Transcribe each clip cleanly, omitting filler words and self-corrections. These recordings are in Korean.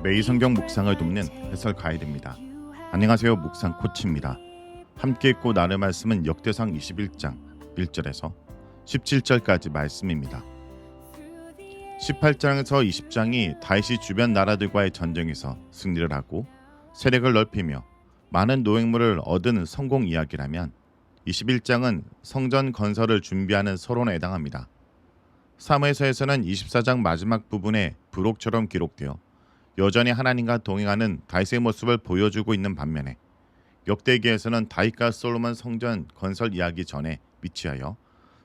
매일 성경 묵상을 돕는 해설 가이드입니다. 안녕하세요. 묵상 코치입니다. 함께 읽고 나눌 말씀은 역대상 21장 1절에서 17절까지 말씀입니다. 18장에서 20장이 다윗이 주변 나라들과의 전쟁에서 승리를 하고 세력을 넓히며 많은 노획물을 얻은 성공 이야기라면 21장은 성전 건설을 준비하는 서론에 해당합니다. 사무엘서에서는 24장 마지막 부분에 부록처럼 기록되어 여전히 하나님과 동행하는 다윗의 모습을 보여주고 있는 반면에 역대기에서는 다윗과 솔로몬 성전 건설 이야기 전에 위치하여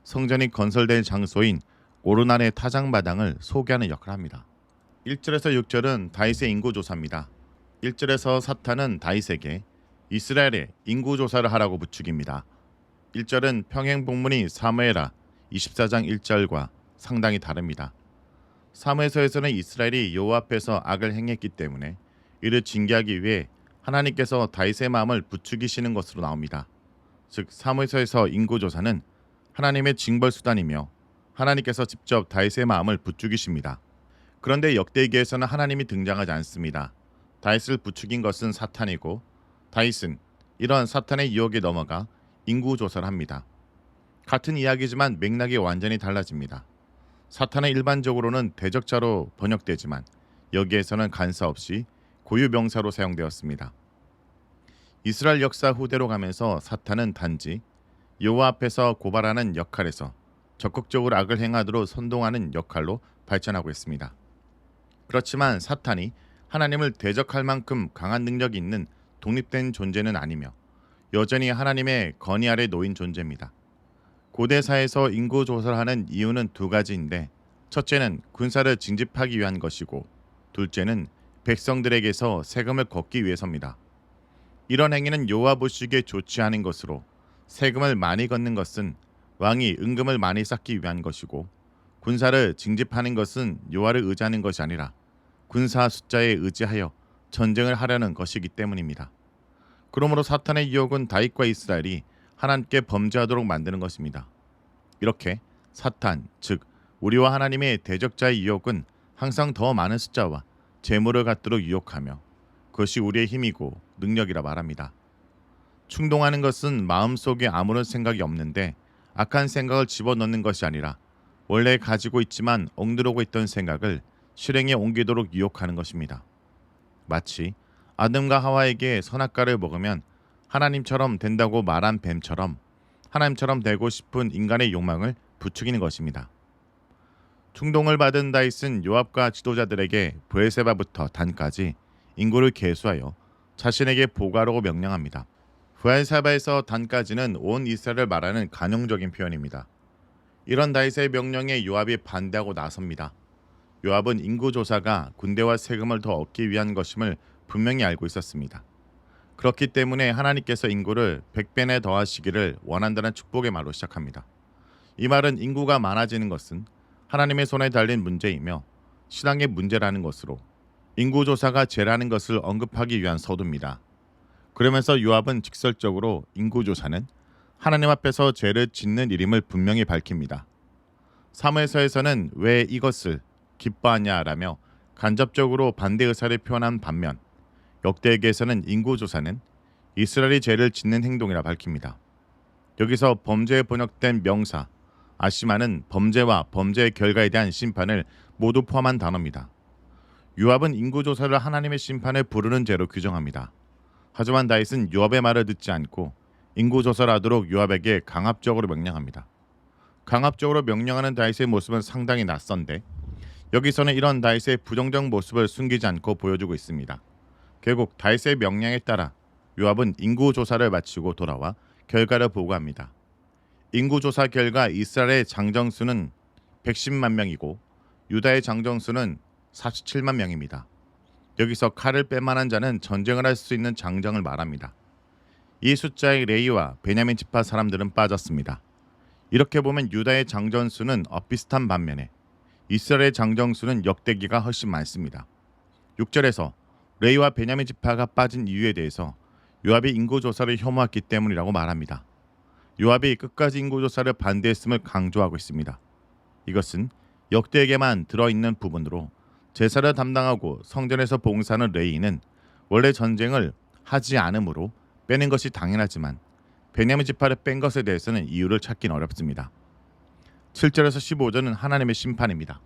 성전이 건설될 장소인 오르난의 타작마당을 소개하는 역할을 합니다. 1절에서 6절은 다윗의 인구조사입니다. 1절에서 사탄은 다윗에게 이스라엘의 인구조사를 하라고 부추깁니다. 1절은 평행본문이 사무엘하 24장 1절과 상당히 다릅니다. 사무엘서에서는 이스라엘이 여호와 앞에서 악을 행했기 때문에 이를 징계하기 위해 하나님께서 다윗의 마음을 부추기시는 것으로 나옵니다. 즉 사무엘서에서 인구조사는 하나님의 징벌 수단이며 하나님께서 직접 다윗의 마음을 부추기십니다. 그런데 역대기에서는 하나님이 등장하지 않습니다. 다윗을 부추긴 것은 사탄이고 다윗은 이런 사탄의 유혹에 넘어가 인구조사를 합니다. 같은 이야기지만 맥락이 완전히 달라집니다. 사탄은 일반적으로는 대적자로 번역되지만 여기에서는 간사 없이 고유명사로 사용되었습니다. 이스라엘 역사 후대로 가면서 사탄은 단지 여호와 앞에서 고발하는 역할에서 적극적으로 악을 행하도록 선동하는 역할로 발전하고 있습니다. 그렇지만 사탄이 하나님을 대적할 만큼 강한 능력이 있는 독립된 존재는 아니며 여전히 하나님의 건의 아래 놓인 존재입니다. 고대사에서 인구조사를 하는 이유는 두 가지인데 첫째는 군사를 징집하기 위한 것이고 둘째는 백성들에게서 세금을 걷기 위해서입니다. 이런 행위는 여호와 보시기에 좋지 않은 것으로 세금을 많이 걷는 것은 왕이 은금을 많이 쌓기 위한 것이고 군사를 징집하는 것은 여호와를 의지하는 것이 아니라 군사 숫자에 의지하여 전쟁을 하려는 것이기 때문입니다. 그러므로 사탄의 유혹은 다윗과 이스라엘이 하나님께 범죄하도록 만드는 것입니다. 이렇게 사탄, 즉 우리와 하나님의 대적자의 유혹은 항상 더 많은 숫자와 재물을 갖도록 유혹하며 그것이 우리의 힘이고 능력이라 말합니다. 충동하는 것은 마음속에 아무런 생각이 없는데 악한 생각을 집어넣는 것이 아니라 원래 가지고 있지만 억누르고 있던 생각을 실행에 옮기도록 유혹하는 것입니다. 마치 아담과 하와에게 선악과를 먹으면 하나님처럼 된다고 말한 뱀처럼 하나님처럼 되고 싶은 인간의 욕망을 부추기는 것입니다. 충동을 받은 다윗은 요압과 지도자들에게 브엘세바부터 단까지 인구를 계수하여 자신에게 보고하라고 명령합니다. 브엘세바에서 단까지는 온 이스라엘을 말하는 간용적인 표현입니다. 이런 다윗의 명령에 요압이 반대하고 나섭니다. 요압은 인구조사가 군대와 세금을 더 얻기 위한 것임을 분명히 알고 있었습니다. 그렇기 때문에 하나님께서 인구를 100배나 더하시기를 원한다는 축복의 말로 시작합니다. 이 말은 인구가 많아지는 것은 하나님의 손에 달린 문제이며 신앙의 문제라는 것으로 인구조사가 죄라는 것을 언급하기 위한 서두입니다. 그러면서 요압은 직설적으로 인구조사는 하나님 앞에서 죄를 짓는 일임을 분명히 밝힙니다. 사무엘서에서는 왜 이것을 기뻐하냐라며 간접적으로 반대 의사를 표현한 반면 역대기에서는 인구조사는 이스라엘이 죄를 짓는 행동이라 밝힙니다. 여기서 범죄에 번역된 명사 아시마는 범죄와 범죄의 결과에 대한 심판을 모두 포함한 단어입니다. 요압은 인구조사를 하나님의 심판을 부르는 죄로 규정합니다. 하지만 다윗은 요압의 말을 듣지 않고 인구조사를 하도록 요압에게 강압적으로 명령합니다. 강압적으로 명령하는 다윗의 모습은 상당히 낯선데 여기서는 이런 다윗의 부정적 모습을 숨기지 않고 보여주고 있습니다. 결국 다윗의 명령에 따라 요압은 인구조사를 마치고 돌아와 결과를 보고합니다. 인구조사 결과 이스라엘의 장정수는 110만 명이고 유다의 장정수는 47만 명입니다. 여기서 칼을 뺄만한 자는 전쟁을 할 수 있는 장정을 말합니다. 이 숫자에 레위와 베냐민 지파 사람들은 빠졌습니다. 이렇게 보면 유다의 장정수는 엇비슷한 반면에 이스라엘의 장정수는 역대기가 훨씬 많습니다. 6절에서 레위와 베냐민 지파가 빠진 이유에 대해서 요압이 인구조사를 혐오했기 때문이라고 말합니다. 요압이 끝까지 인구조사를 반대했음을 강조하고 있습니다. 이것은 역대에게만 들어있는 부분으로 제사를 담당하고 성전에서 봉사하는 레위인은 원래 전쟁을 하지 않으므로 빼는 것이 당연하지만 베냐민 지파를 뺀 것에 대해서는 이유를 찾긴 어렵습니다. 7절에서 15절은 하나님의 심판입니다.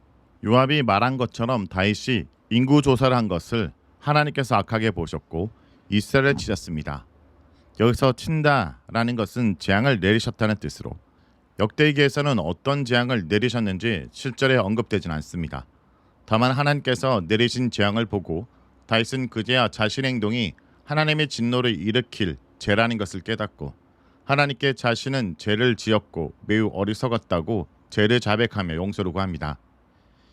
요압이 말한 것처럼 다윗이 인구 조사를 한 것을 하나님께서 악하게 보셨고 이스라엘을 치셨습니다. 여기서 친다라는 것은 재앙을 내리셨다는 뜻으로 역대기에서는 어떤 재앙을 내리셨는지 실절에 언급되진 않습니다. 다만 하나님께서 내리신 재앙을 보고 다윗은 그제야 자신의 행동이 하나님의 진노를 일으킬 죄라는 것을 깨닫고 하나님께 자신은 죄를 지었고 매우 어리석었다고 죄를 자백하며 용서를 구합니다.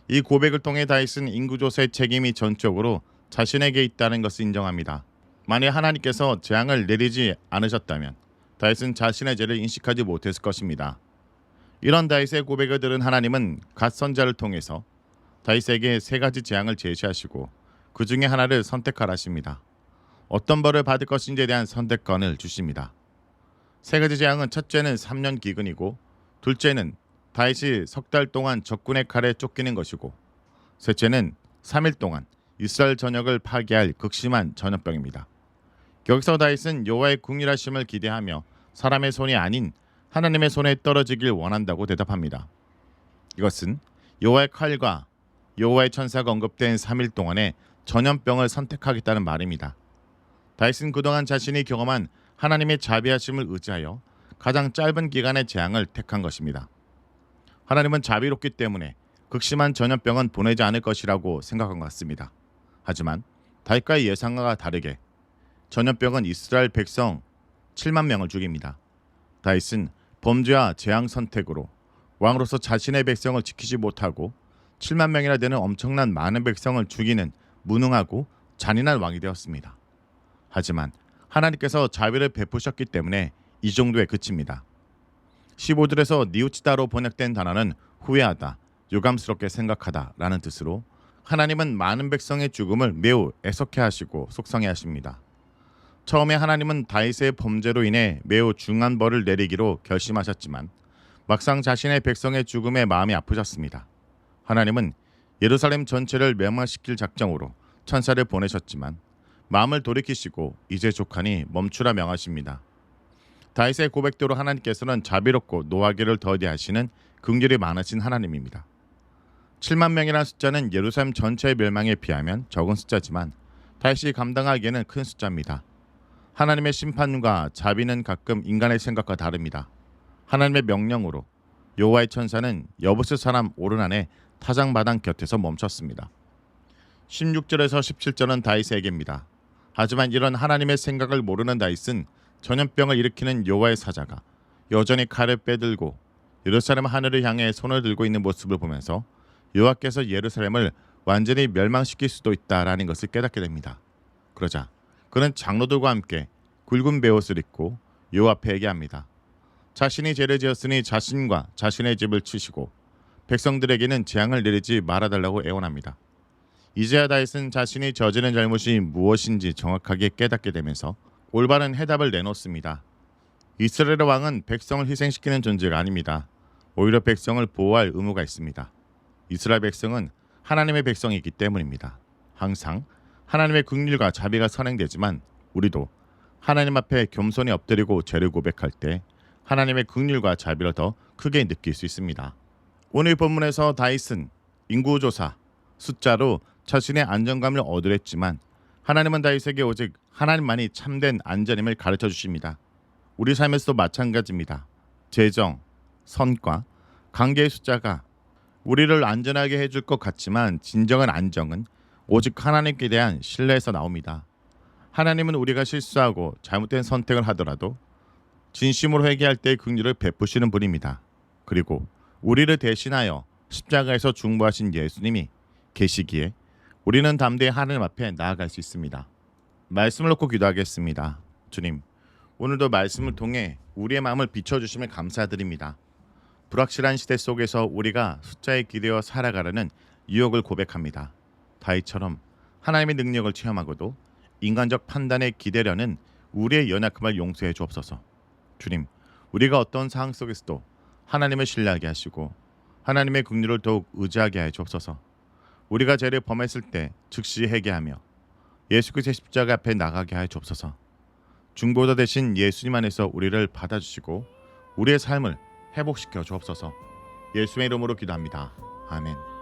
이 고백을 통해 다윗은 인구조사의 책임이 전적으로 자신에게 있다는 것을 인정합니다. 만약 하나님께서 재앙을 내리지 않으셨다면 다윗은 자신의 죄를 인식하지 못했을 것입니다. 이런 다윗의 고백을 들은 하나님은 갓 선자를 통해서 다윗에게 세 가지 재앙을 제시하시고 그 중에 하나를 선택하라 하십니다. 어떤 벌을 받을 것인지에 대한 선택권을 주십니다. 세 가지 재앙은 첫째는 3년 기근이고 둘째는 다윗이 석 달 동안 적군의 칼에 쫓기는 것이고 셋째는 3일 동안 이스라엘 전역을 파괴할 극심한 전염병입니다. 여기서 다윗은 여호와의 궁일하심을 기대하며 사람의 손이 아닌 하나님의 손에 떨어지길 원한다고 대답합니다. 이것은 여호와의 칼과 여호와의 천사가 언급된 3일 동안의 전염병을 선택하겠다는 말입니다. 다윗은 그동안 자신이 경험한 하나님의 자비하심을 의지하여 가장 짧은 기간의 재앙을 택한 것입니다. 하나님은 자비롭기 때문에 극심한 전염병은 보내지 않을 것이라고 생각한 것 같습니다. 하지만 다윗과의 예상과 다르게 전염병은 이스라엘 백성 7만 명을 죽입니다. 다윗은 범죄와 재앙 선택으로 왕으로서 자신의 백성을 지키지 못하고 7만 명이나 되는 엄청난 많은 백성을 죽이는 무능하고 잔인한 왕이 되었습니다. 하지만 하나님께서 자비를 베푸셨기 때문에 이 정도에 그칩니다. 15절에서 니우치다로 번역된 단어는 후회하다, 유감스럽게 생각하다 라는 뜻으로 하나님은 많은 백성의 죽음을 매우 애석해 하시고 속상해 하십니다. 처음에 하나님은 다윗의 범죄로 인해 매우 중한 벌을 내리기로 결심하셨지만 막상 자신의 백성의 죽음에 마음이 아프셨습니다. 하나님은 예루살렘 전체를 멸망시킬 작정으로 천사를 보내셨지만 마음을 돌이키시고 이제 족하니 멈추라 명하십니다. 다윗의 고백대로 하나님께서는 자비롭고 노하기를 더디하시는 긍휼이 많으신 하나님입니다. 7만 명이라는 숫자는 예루살렘 전체의 멸망에 비하면 적은 숫자지만 다윗이 감당하기에는 큰 숫자입니다. 하나님의 심판과 자비는 가끔 인간의 생각과 다릅니다. 하나님의 명령으로 여호와의 천사는 여부스 사람 오르난의 타작마당 곁에서 멈췄습니다. 16절에서 17절은 다윗에게입니다. 하지만 이런 하나님의 생각을 모르는 다윗은 전염병을 일으키는 여호와의 사자가 여전히 칼을 빼들고 예루살렘 하늘을 향해 손을 들고 있는 모습을 보면서 여호와께서 예루살렘을 완전히 멸망시킬 수도 있다라는 것을 깨닫게 됩니다. 그러자 그는 장로들과 함께 굵은 베옷을 입고 여호와 앞에 얘기합니다. 자신이 죄를 지었으니 자신과 자신의 집을 치시고 백성들에게는 재앙을 내리지 말아달라고 애원합니다. 이제야 다윗은 자신이 저지른 잘못이 무엇인지 정확하게 깨닫게 되면서 올바른 해답을 내놓습니다. 이스라엘 왕은 백성을 희생시키는 존재가 아닙니다. 오히려 백성을 보호할 의무가 있습니다. 이스라엘 백성은 하나님의 백성이기 때문입니다. 항상 하나님의 긍휼과 자비가 선행되지만 우리도 하나님 앞에 겸손히 엎드리고 죄를 고백할 때 하나님의 긍휼과 자비를 더 크게 느낄 수 있습니다. 오늘 본문에서 다윗은 인구조사, 숫자로 자신의 안정감을 얻으랬지만 하나님은 다윗에게 오직 하나님만이 참된 안전임을 가르쳐 주십니다. 우리 삶에서도 마찬가지입니다. 재정, 선과, 관계의 숫자가 우리를 안전하게 해줄 것 같지만 진정한 안정은 오직 하나님께 대한 신뢰에서 나옵니다. 하나님은 우리가 실수하고 잘못된 선택을 하더라도 진심으로 회개할 때의 긍휼을 베푸시는 분입니다. 그리고 우리를 대신하여 십자가에서 중보하신 예수님이 계시기에 우리는 담대히 하나님 앞에 나아갈 수 있습니다. 말씀을 놓고 기도하겠습니다. 주님, 오늘도 말씀을 통해 우리의 마음을 비춰주심을 감사드립니다. 불확실한 시대 속에서 우리가 숫자에 기대어 살아가려는 유혹을 고백합니다. 다윗처럼 하나님의 능력을 체험하고도 인간적 판단에 기대려는 우리의 연약함을 용서해 주옵소서. 주님, 우리가 어떤 상황 속에서도 하나님을 신뢰하게 하시고 하나님의 긍휼을 더욱 의지하게 하여 주옵소서. 우리가 죄를 범했을 때 즉시 회개하며 예수 그리스도의 십자가 앞에 나가게 하여 주옵소서. 중보자 되신 예수님 안에서 우리를 받아주시고 우리의 삶을 회복시켜 주옵소서. 예수의 이름으로 기도합니다. 아멘.